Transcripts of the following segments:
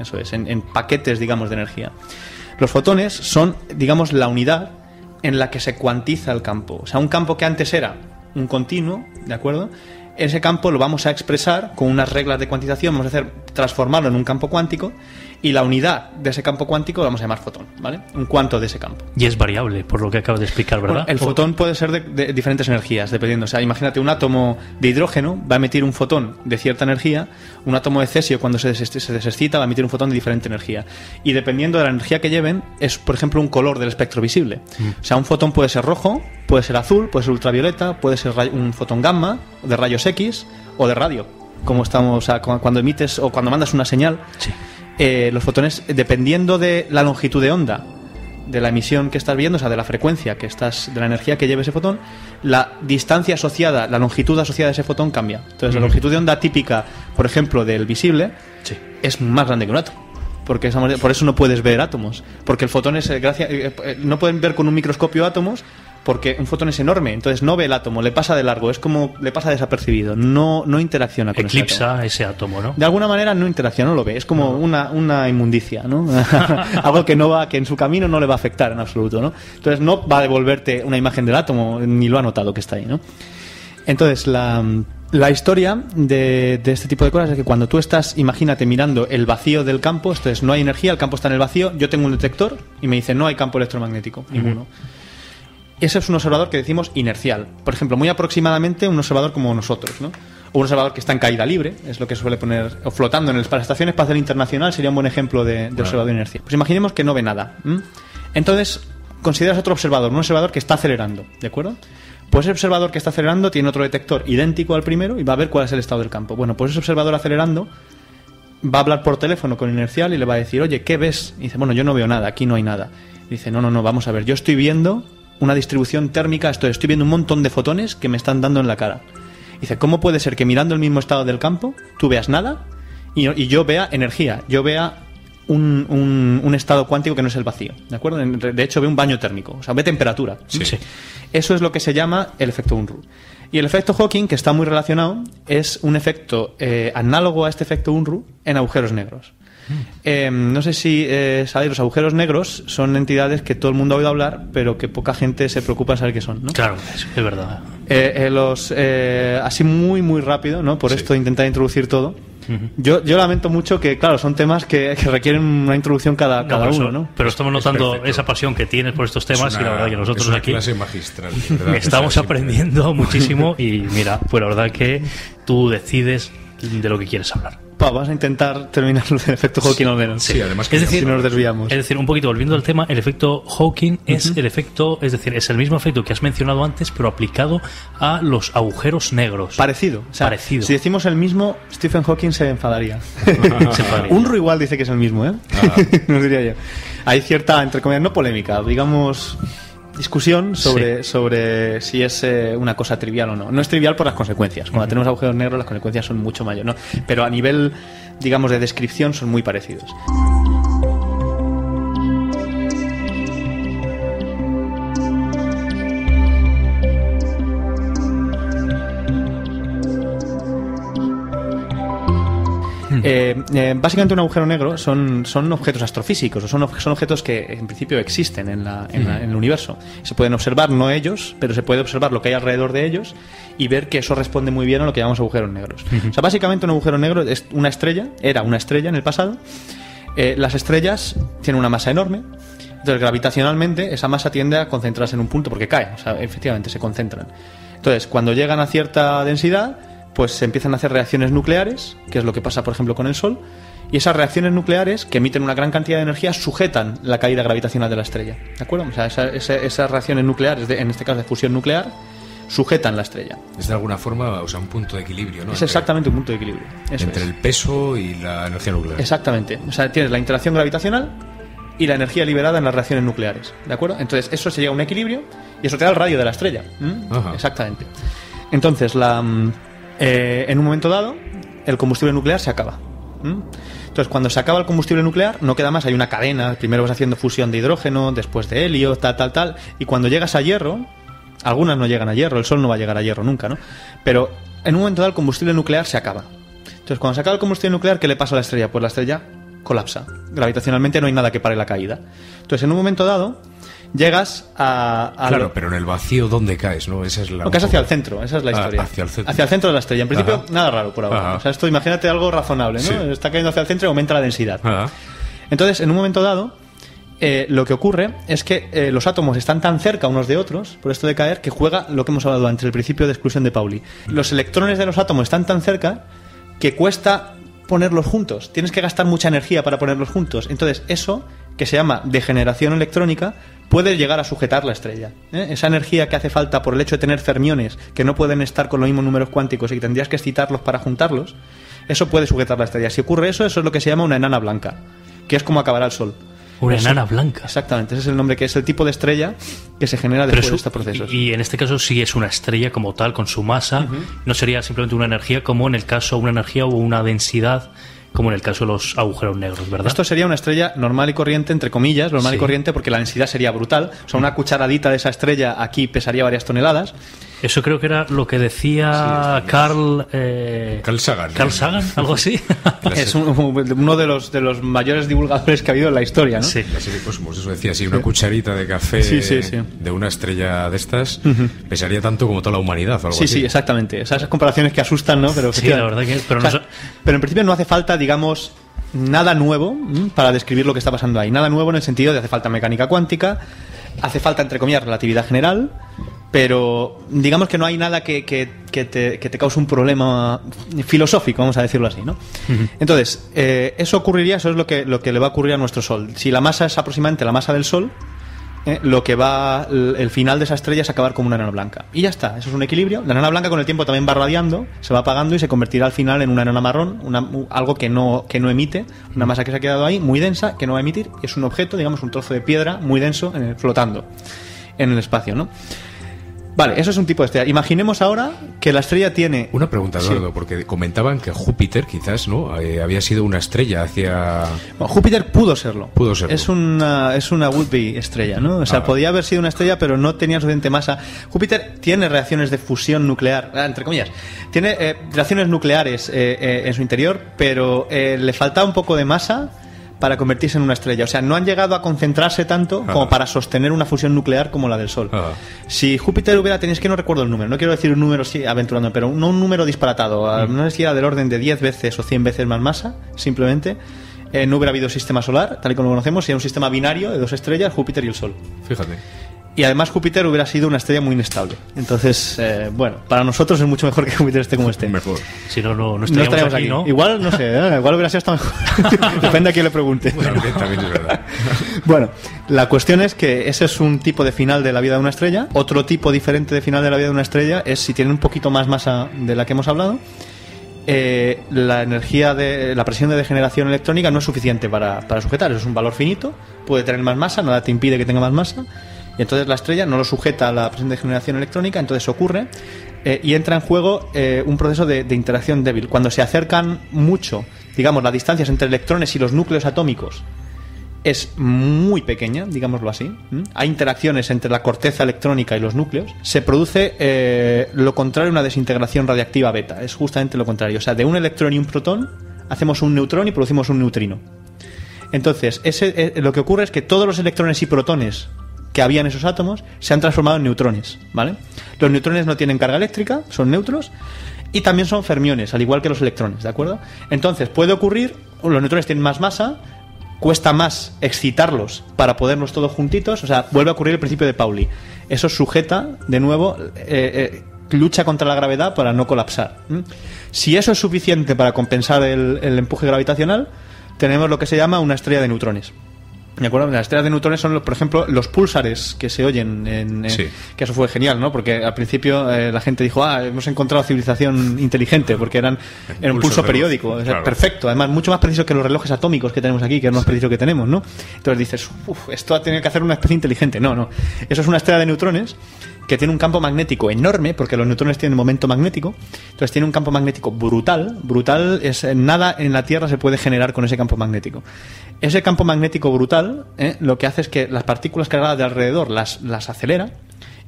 Eso es, en paquetes, digamos, de energía. Los fotones son, digamos, la unidad en la que se cuantiza el campo. O sea, un campo que antes era un continuo, ¿de acuerdo? Ese campo lo vamos a expresar con unas reglas de cuantización, vamos a transformarlo en un campo cuántico, y la unidad de ese campo cuántico lo vamos a llamar fotón, ¿vale? Un cuanto de ese campo. Y es variable, por lo que acabas de explicar, ¿verdad? Bueno, el fotón puede ser de diferentes energías, dependiendo. O sea, imagínate, un átomo de hidrógeno va a emitir un fotón de cierta energía, un átomo de cesio, cuando se desexcita, va a emitir un fotón de diferente energía. Y dependiendo de la energía que lleven, es, por ejemplo, un color del espectro visible. O sea, un fotón puede ser rojo, puede ser azul, puede ser ultravioleta, puede ser un fotón gamma, de rayos X o de radio, como estamos, o sea, cuando emites o cuando mandas una señal. Sí. Los fotones, dependiendo de la longitud de onda de la emisión que estás viendo, o sea, de la frecuencia que estás, de la energía que lleve ese fotón, la distancia asociada, la longitud asociada a ese fotón cambia. Entonces, la longitud de onda típica, por ejemplo, del visible, es más grande que un átomo. Porque por eso no puedes ver átomos. Porque el fotón es, no pueden ver con un microscopio átomos, porque un fotón es enorme, entonces no ve el átomo, le pasa de largo, es como le pasa desapercibido, no interacciona con eclipsa ese átomo, ¿no? De alguna manera no interacciona, no lo ve, es como una inmundicia, ¿no? Algo que en su camino no le va a afectar en absoluto, ¿no? Entonces no va a devolverte una imagen del átomo, ni lo ha notado que está ahí, ¿no? Entonces la historia de este tipo de cosas es que cuando tú estás, imagínate, mirando el vacío del campo, entonces no hay energía, el campo está en el vacío, yo tengo un detector y me dice no hay campo electromagnético, ninguno. Ese es un observador que decimos inercial. Por ejemplo, muy aproximadamente un observador como nosotros, ¿no? O un observador que está en caída libre, es lo que suele poner, o flotando en el Espacio. La Estación Espacial Internacional sería un buen ejemplo de observador inercial. Pues imaginemos que no ve nada. Entonces, consideras otro observador, un observador que está acelerando, ¿de acuerdo? Pues ese observador que está acelerando tiene otro detector idéntico al primero y va a ver cuál es el estado del campo. Bueno, pues ese observador acelerando va a hablar por teléfono con inercial y le va a decir, oye, ¿qué ves? Y dice, bueno, yo no veo nada, aquí no hay nada. Y dice, no, vamos a ver, yo estoy viendo una distribución térmica, estoy viendo un montón de fotones que me están dando en la cara. Dice, ¿cómo puede ser que mirando el mismo estado del campo tú veas nada y yo vea energía, yo vea un estado cuántico que no es el vacío? ¿De acuerdo? De hecho, ve un baño térmico, o sea, ve temperatura. Sí. Eso es lo que se llama el efecto Unruh. Y el efecto Hawking, que está muy relacionado, es un efecto análogo a este efecto Unruh en agujeros negros. No sé si sabéis, los agujeros negros son entidades que todo el mundo ha oído hablar, pero que poca gente se preocupa de saber qué son, ¿no? Claro, es verdad. Así muy rápido, ¿no? Por esto intentar introducir todo. Yo lamento mucho que, claro, son temas que requieren una introducción cada uno, ¿no? Pero estamos notando esa pasión que tienes por estos temas y la verdad que nosotros es una aquí clase magistral, ¿verdad? Estamos aprendiendo muchísimo y mira, pues la verdad que tú decides de lo que quieres hablar. Vamos a intentar terminar el efecto Hawking al menos. Sí, además que es decir, si nos desviamos. Es decir, un poquito volviendo al tema, el efecto Hawking es el efecto, es decir, es el mismo efecto que has mencionado antes, pero aplicado a los agujeros negros. Parecido. O sea, parecido. Si decimos el mismo, Stephen Hawking se enfadaría. enfadaría. Unruh igual dice que es el mismo, ¿eh? Nos diría yo. Hay cierta, entre comillas, no polémica, digamos, discusión sobre si es una cosa trivial o no. No es trivial por las consecuencias. Cuando tenemos agujeros negros las consecuencias son mucho mayores, ¿no? Pero a nivel, digamos, de descripción son muy parecidos. Básicamente un agujero negro son objetos astrofísicos, son objetos que en principio existen en el universo. Se pueden observar, no ellos, pero se puede observar lo que hay alrededor de ellos y ver que eso responde muy bien a lo que llamamos agujeros negros. O sea, básicamente un agujero negro es una estrella, era una estrella en el pasado. Las estrellas tienen una masa enorme, entonces gravitacionalmente esa masa tiende a concentrarse en un punto porque cae, o sea, efectivamente se concentran. Entonces, cuando llegan a cierta densidad, pues se empiezan a hacer reacciones nucleares, que es lo que pasa, por ejemplo, con el Sol, y esas reacciones nucleares, que emiten una gran cantidad de energía, sujetan la caída gravitacional de la estrella, ¿de acuerdo? O sea, esas reacciones nucleares, en este caso de fusión nuclear, sujetan la estrella. Es de alguna forma, o sea, un punto de equilibrio, ¿no? Es exactamente un punto de equilibrio. Entre el peso y la energía nuclear. Exactamente. O sea, tienes la interacción gravitacional y la energía liberada en las reacciones nucleares, ¿de acuerdo? Entonces, eso se llega a un equilibrio y eso te da el radio de la estrella. Exactamente. Entonces, en un momento dado, el combustible nuclear se acaba. Entonces, cuando se acaba el combustible nuclear, no queda más, hay una cadena. Primero vas haciendo fusión de hidrógeno, después de helio, tal. Y cuando llegas a hierro, algunas no llegan a hierro, el Sol no va a llegar a hierro nunca, ¿no? Pero en un momento dado, el combustible nuclear se acaba. Entonces, cuando se acaba el combustible nuclear, ¿qué le pasa a la estrella? Pues la estrella colapsa. Gravitacionalmente no hay nada que pare la caída. Entonces, en un momento dado, llegas a Claro, pero en el vacío, ¿dónde caes? ¿No? Esa es la... Lo que es hacia el centro, esa es la historia. Hacia el centro. Hacia el centro de la estrella. En principio, Ajá. nada raro por ahora. Ajá. O sea, esto imagínate algo razonable, ¿no? Sí. Está cayendo hacia el centro y aumenta la densidad. Ah, Entonces, en un momento dado, lo que ocurre es que los átomos están tan cerca unos de otros, por esto de caer, que juega lo que hemos hablado antes, el principio de exclusión de Pauli. Los electrones de los átomos están tan cerca que cuesta ponerlos juntos. Tienes que gastar mucha energía para ponerlos juntos. Entonces, eso, que se llama degeneración electrónica, puede llegar a sujetar la estrella. Esa energía que hace falta por el hecho de tener fermiones que no pueden estar con los mismos números cuánticos y que tendrías que excitarlos para juntarlos, eso puede sujetar la estrella. Si ocurre eso, eso es lo que se llama una enana blanca, que es como acabará el Sol. Una Eso. enana blanca. Exactamente, ese es el nombre, que es el tipo de estrella que se genera Pero después de eso- estos procesos. y en este caso sí es una estrella como tal, con su masa. No sería simplemente una energía como en el caso una energía o una densidad como en el caso de los agujeros negros, ¿verdad? Esto sería una estrella normal y corriente, entre comillas, normal y Sí. corriente, porque la densidad sería brutal. O sea, una cucharadita de esa estrella aquí pesaría varias toneladas. Eso creo que era lo que decía Carl Sagan. Carl Sagan, algo así. Es uno de los mayores divulgadores que ha habido en la historia, ¿no? Sí. La serie Cosmos, eso decía, sí, una cucharita de café Sí, sí, sí. de una estrella de estas pesaría tanto como toda la humanidad o algo Sí, así. sí, exactamente. Esas comparaciones que asustan, ¿no? Pero Sí, la verdad que... Pero, o sea, no, pero en principio no hace falta, digamos, nada nuevo para describir lo que está pasando ahí. Nada nuevo en el sentido de hace falta mecánica cuántica, hace falta, entre comillas, relatividad general, pero digamos que no hay nada que te cause un problema filosófico, vamos a decirlo así, ¿no? Entonces, eso ocurriría, eso es lo que le va a ocurrir a nuestro Sol. Si la masa es aproximadamente la masa del Sol, lo que va, el final de esa estrella es acabar como una enana blanca. Y ya está, eso es un equilibrio. La enana blanca con el tiempo también va radiando, se va apagando y se convertirá al final en una enana marrón, algo que no emite, una masa que se ha quedado ahí, muy densa, que no va a emitir. Es un objeto, digamos, un trozo de piedra muy denso flotando en el espacio, ¿no? Vale, eso es un tipo de estrella. Imaginemos ahora que la estrella tiene... Una pregunta, Eduardo, Sí. porque comentaban que Júpiter quizás no había sido una estrella hacia... Bueno, Júpiter pudo serlo. Pudo serlo. Es una would-be estrella, ¿no? O sea, podía haber sido una estrella, pero no tenía suficiente masa. Júpiter tiene reacciones de fusión nuclear, entre comillas. Tiene reacciones nucleares en su interior, pero le falta un poco de masa para convertirse en una estrella. O sea, no han llegado a concentrarse tanto como para sostener una fusión nuclear como la del Sol. Si Júpiter hubiera tenido, es que no recuerdo el número, no quiero decir un número sí, aventurando, pero no un número disparatado, no sé si era del orden de 10 veces o 100 veces más masa, simplemente, no hubiera habido sistema solar, tal y como lo conocemos, sería un sistema binario de dos estrellas, Júpiter y el Sol. Fíjate. Y además Júpiter hubiera sido una estrella muy inestable. Entonces, bueno, para nosotros es mucho mejor que Júpiter esté como esté. Mejor. Si no, no No estaríamos estaríamos aquí, aquí. ¿no? Igual, no sé, igual hubiera sido hasta mejor. Depende a quién le pregunte. También es verdad. Bueno, la cuestión es que ese es un tipo de final de la vida de una estrella. Otro tipo diferente de final de la vida de una estrella es si tiene un poquito más masa de la que hemos hablado. La energía de la presión de degeneración electrónica no es suficiente para sujetar. Eso es un valor finito. Puede tener más masa, nada te impide que tenga más masa. Y entonces la estrella no lo sujeta a la presión de degeneración electrónica. Entonces ocurre y entra en juego un proceso de interacción débil. Cuando se acercan mucho, digamos, las distancias entre electrones y los núcleos atómicos es muy pequeña, digámoslo así. Hay interacciones entre la corteza electrónica y los núcleos. Se produce lo contrario a una desintegración radiactiva beta. Es justamente lo contrario. O sea, de un electrón y un protón hacemos un neutrón y producimos un neutrino. Entonces, lo que ocurre es que todos los electrones y protones que había en esos átomos se han transformado en neutrones, ¿vale? Los neutrones no tienen carga eléctrica, son neutros, y también son fermiones, al igual que los electrones, ¿de acuerdo? Entonces, puede ocurrir, los neutrones tienen más masa, cuesta más excitarlos para ponerlos todos juntitos, o sea, vuelve a ocurrir el principio de Pauli. Eso sujeta, de nuevo, lucha contra la gravedad para no colapsar. Si eso es suficiente para compensar el empuje gravitacional, tenemos lo que se llama una estrella de neutrones. ¿De acuerdo? Las estrellas de neutrones son, por ejemplo, los púlsares que se oyen Sí. que eso fue genial, ¿no? Porque al principio la gente dijo, hemos encontrado civilización inteligente, porque era un pulso periódico, o sea, claro. Perfecto, además mucho más preciso que los relojes atómicos que tenemos aquí, que es lo más preciso que tenemos, ¿no? Entonces dices, esto ha tenido que hacer una especie inteligente. No. Eso es una estrella de neutrones que tiene un campo magnético enorme, porque los neutrones tienen momento magnético, entonces tiene un campo magnético brutal es nada en la Tierra se puede generar con ese campo magnético. Ese campo magnético brutal lo que hace es que las partículas cargadas de alrededor las acelera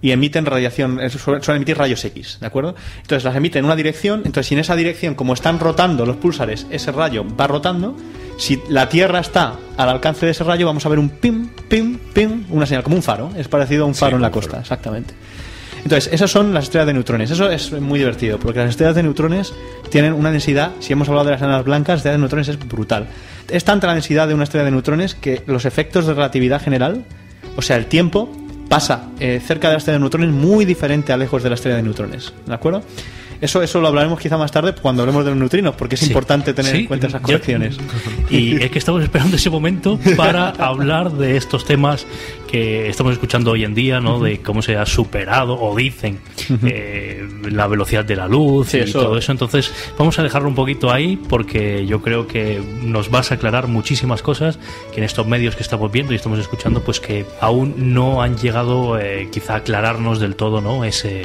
y emiten radiación, suelen emitir rayos X, ¿de acuerdo? Entonces las emiten en una dirección, entonces si en esa dirección, como están rotando los púlsares, ese rayo va rotando, si la Tierra está al alcance de ese rayo, vamos a ver un pim, pim, pim, una señal, como un faro, es parecido a un faro en la costa, exactamente. Entonces, esas son las estrellas de neutrones. Eso es muy divertido, porque las estrellas de neutrones tienen una densidad, si hemos hablado de las enanas blancas, las estrellas de neutrones es brutal. Es tanta la densidad de una estrella de neutrones que los efectos de relatividad general, o sea, el tiempo, pasa cerca de la estrella de neutrones muy diferente a lejos de la estrella de neutrones, ¿de acuerdo? Eso lo hablaremos quizá más tarde cuando hablemos de los neutrinos, porque es importante tener en cuenta esas correcciones. Y es que estamos esperando ese momento para hablar de estos temas que estamos escuchando hoy en día, ¿no? De cómo se ha superado, o dicen, la velocidad de la luz y todo eso. Entonces, vamos a dejarlo un poquito ahí, porque yo creo que nos vas a aclarar muchísimas cosas que en estos medios que estamos viendo y estamos escuchando, pues que aún no han llegado quizá a aclararnos del todo, ¿no? Ese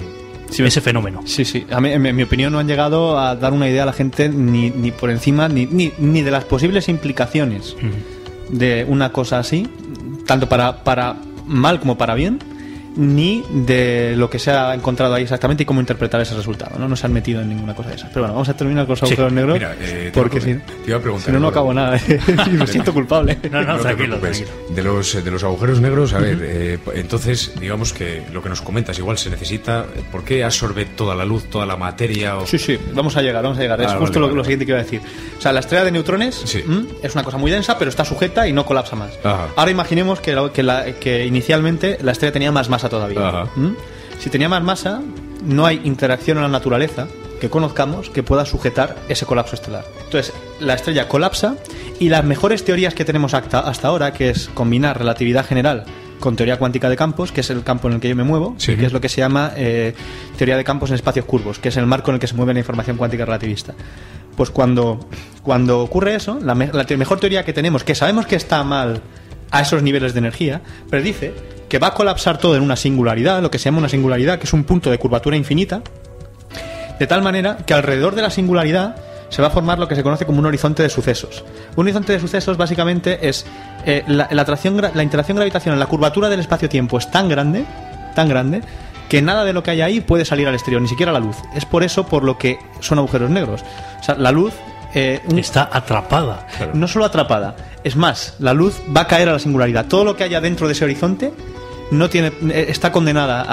fenómeno. Sí. A mí, en mi opinión, no han llegado a dar una idea a la gente ni por encima ni de las posibles implicaciones de una cosa así, tanto para mal como para bien, ni de lo que se ha encontrado ahí exactamente y cómo interpretar ese resultado. No se han metido en ninguna cosa de esas. Pero bueno, vamos a terminar con los agujeros negros. Mira, porque te iba a preguntar, si no acabo nada. Me siento culpable. No, tranquilo. De los agujeros negros, a ver, entonces, digamos que lo que nos comentas, igual se necesita, ¿por qué absorbe toda la luz, toda la materia? Sí, vamos a llegar. Es justo lo siguiente que iba a decir. O sea, la estrella de neutrones es una cosa muy densa, pero está sujeta y no colapsa más. Ajá. Ahora imaginemos que inicialmente la estrella tenía más masa todavía. Si tenía más masa, no hay interacción en la naturaleza que conozcamos que pueda sujetar ese colapso estelar. Entonces, la estrella colapsa y las mejores teorías que tenemos hasta ahora, que es combinar relatividad general con teoría cuántica de campos, que es el campo en el que yo me muevo, que es lo que se llama teoría de campos en espacios curvos, que es el marco en el que se mueve la información cuántica relativista. Pues cuando ocurre eso, la mejor teoría que tenemos, que sabemos que está mal a esos niveles de energía, predice que va a colapsar todo en una singularidad, lo que se llama una singularidad, que es un punto de curvatura infinita, de tal manera que alrededor de la singularidad se va a formar lo que se conoce como un horizonte de sucesos. Un horizonte de sucesos básicamente es la interacción gravitacional, la curvatura del espacio-tiempo es tan grande, que nada de lo que hay ahí puede salir al exterior, ni siquiera la luz. Es por eso por lo que son agujeros negros. O sea, la luz está atrapada. Claro. No solo atrapada, es más, la luz va a caer a la singularidad. Todo lo que haya dentro de ese horizonte está condenada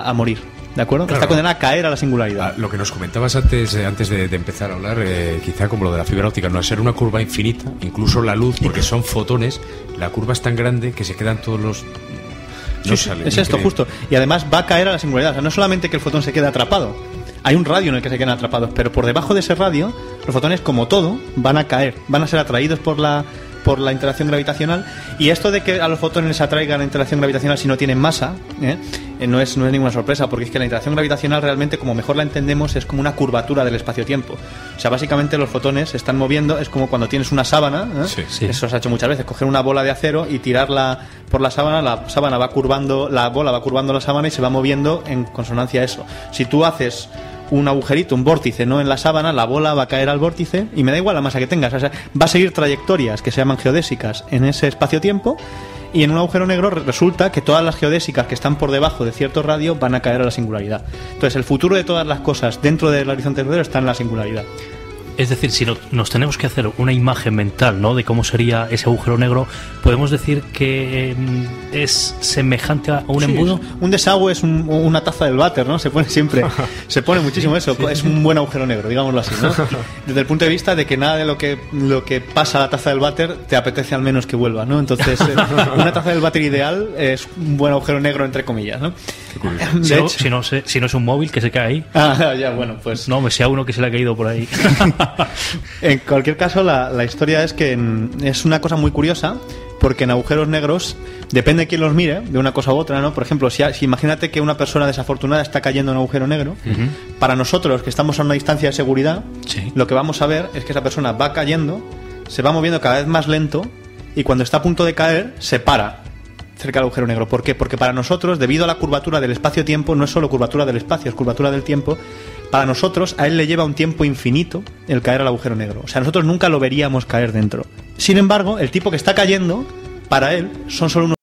a morir, ¿de acuerdo? Claro. Está condenada a caer a la singularidad. Lo que nos comentabas antes de empezar a hablar, quizá como lo de la fibra óptica, no, al ser una curva infinita, incluso la luz, porque son fotones, la curva es tan grande que se quedan todos los... Es esto, justo. Y además va a caer a la singularidad. O sea, no solamente que el fotón se quede atrapado, hay un radio en el que se quedan atrapados, pero por debajo de ese radio, los fotones, como todo, van a caer, van a ser atraídos por la interacción gravitacional. Y esto de que a los fotones les atraigan la interacción gravitacional si no tienen masa, no es ninguna sorpresa, porque es que la interacción gravitacional realmente, como mejor la entendemos, es como una curvatura del espacio-tiempo. O sea, básicamente los fotones se están moviendo, es como cuando tienes una sábana, eso se ha hecho muchas veces, coger una bola de acero y tirarla por la sábana va curvando, la bola va curvando la sábana y se va moviendo en consonancia a eso. Si tú haces un agujerito, un vórtice, ¿no?, en la sábana, la bola va a caer al vórtice y me da igual la masa que tengas, o sea, va a seguir trayectorias que se llaman geodésicas en ese espacio-tiempo, y en un agujero negro resulta que todas las geodésicas que están por debajo de cierto radio van a caer a la singularidad. Entonces el futuro de todas las cosas dentro del horizonte negro está en la singularidad. Es decir, si nos tenemos que hacer una imagen mental, ¿no?, de cómo sería ese agujero negro, podemos decir que es semejante a un embudo. Un desagüe es una taza del váter, ¿no? Se pone muchísimo eso. Es un buen agujero negro, digámoslo así, ¿no? Desde el punto de vista de que nada de lo que pasa a la taza del váter te apetece al menos que vuelva, ¿no? Entonces, una taza del váter ideal es un buen agujero negro, entre comillas, ¿no? Si no es un móvil que se cae ahí. Ya, bueno, pues... No, me sea uno que se le ha caído por ahí. En cualquier caso, la historia es que es una cosa muy curiosa, porque en agujeros negros depende de quién los mire, de una cosa u otra, ¿no? Por ejemplo, si imagínate que una persona desafortunada está cayendo en un agujero negro, para nosotros que estamos a una distancia de seguridad, lo que vamos a ver es que esa persona va cayendo, se va moviendo cada vez más lento, y cuando está a punto de caer, se para cerca del agujero negro. ¿Por qué? Porque para nosotros, debido a la curvatura del espacio-tiempo, no es solo curvatura del espacio, es curvatura del tiempo. Para nosotros, a él le lleva un tiempo infinito el caer al agujero negro. O sea, nosotros nunca lo veríamos caer dentro. Sin embargo, el tipo que está cayendo, para él, son solo unos